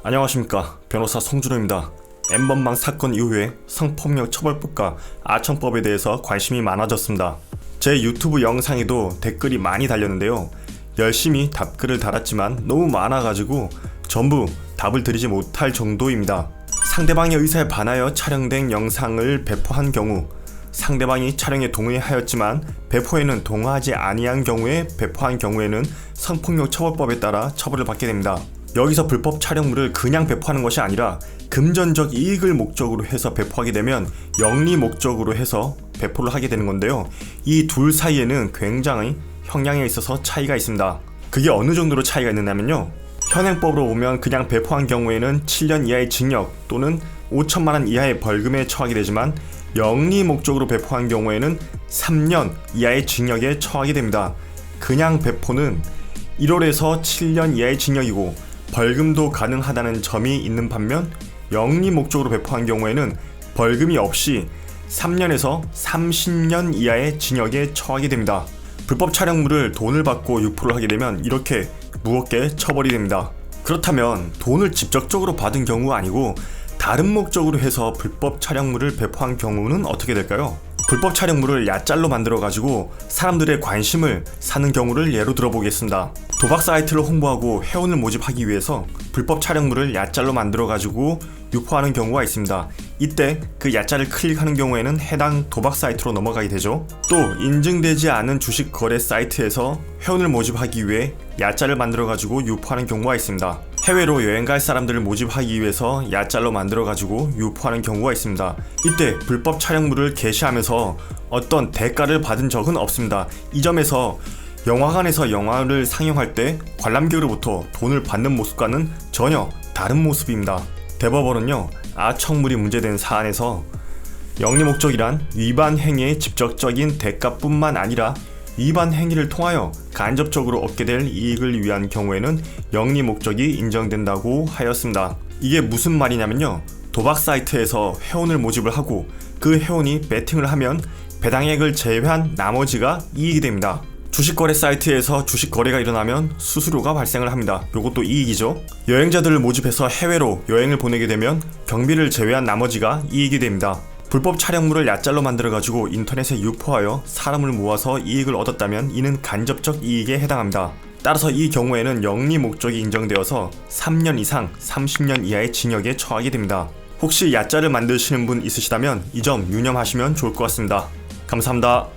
안녕하십니까, 변호사 송준호입니다. N번방 사건 이후에 성폭력 처벌법과 아청법에 대해서 관심이 많아졌습니다. 제 유튜브 영상에도 댓글이 많이 달렸는데요. 열심히 답글을 달았지만 너무 많아가지고 전부 답을 드리지 못할 정도입니다. 상대방의 의사에 반하여 촬영된 영상을 배포한 경우, 상대방이 촬영에 동의하였지만 배포에는 동의하지 아니한 경우에 배포한 경우에는 성폭력 처벌법에 따라 처벌을 받게 됩니다. 여기서 불법 촬영물을 그냥 배포하는 것이 아니라 금전적 이익을 목적으로 해서 배포하게 되면 영리 목적으로 해서 배포를 하게 되는 건데요. 이 둘 사이에는 굉장히 형량에 있어서 차이가 있습니다. 그게 어느 정도로 차이가 있느냐면요, 현행법으로 보면 그냥 배포한 경우에는 7년 이하의 징역 또는 5천만 원 이하의 벌금에 처하게 되지만 영리 목적으로 배포한 경우에는 3년 이하의 징역에 처하게 됩니다. 그냥 배포는 1월에서 7년 이하의 징역이고 벌금도 가능하다는 점이 있는 반면, 영리 목적으로 배포한 경우에는 벌금이 없이 3년에서 30년 이하의 징역에 처하게 됩니다. 불법 촬영물을 돈을 받고 유포를 하게 되면 이렇게 무겁게 처벌이 됩니다. 그렇다면 돈을 직접적으로 받은 경우가 아니고 다른 목적으로 해서 불법 촬영물을 배포한 경우는 어떻게 될까요? 불법 촬영물을 야짤로 만들어가지고 사람들의 관심을 사는 경우를 예로 들어보겠습니다. 도박 사이트를 홍보하고 회원을 모집하기 위해서 불법 촬영물을 야짤로 만들어가지고 유포하는 경우가 있습니다. 이때 그 야짤을 클릭하는 경우에는 해당 도박 사이트로 넘어가게 되죠. 또 인증되지 않은 주식 거래 사이트에서 회원을 모집하기 위해 야짤을 만들어가지고 유포하는 경우가 있습니다. 해외로 여행 갈 사람들을 모집하기 위해서 야짤로 만들어가지고 유포하는 경우가 있습니다. 이때 불법 촬영물을 게시하면서 어떤 대가를 받은 적은 없습니다. 이 점에서 영화관에서 영화를 상영할 때 관람객으로부터 돈을 받는 모습과는 전혀 다른 모습입니다. 대법원은요, 아청물이 문제된 사안에서 영리 목적이란 위반 행위의 직접적인 대가뿐만 아니라 위반 행위를 통하여 간접적으로 얻게 될 이익을 위한 경우에는 영리 목적이 인정된다고 하였습니다. 이게 무슨 말이냐면요, 도박 사이트에서 회원을 모집을 하고 그 회원이 베팅을 하면 배당액을 제외한 나머지가 이익이 됩니다. 주식거래 사이트에서 주식거래가 일어나면 수수료가 발생을 합니다. 요것도 이익이죠. 여행자들을 모집해서 해외로 여행을 보내게 되면 경비를 제외한 나머지가 이익이 됩니다. 불법 촬영물을 야짤로 만들어가지고 인터넷에 유포하여 사람을 모아서 이익을 얻었다면 이는 간접적 이익에 해당합니다. 따라서 이 경우에는 영리 목적이 인정되어서 3년 이상 30년 이하의 징역에 처하게 됩니다. 혹시 야짤을 만드시는 분 있으시다면 이 점 유념하시면 좋을 것 같습니다. 감사합니다.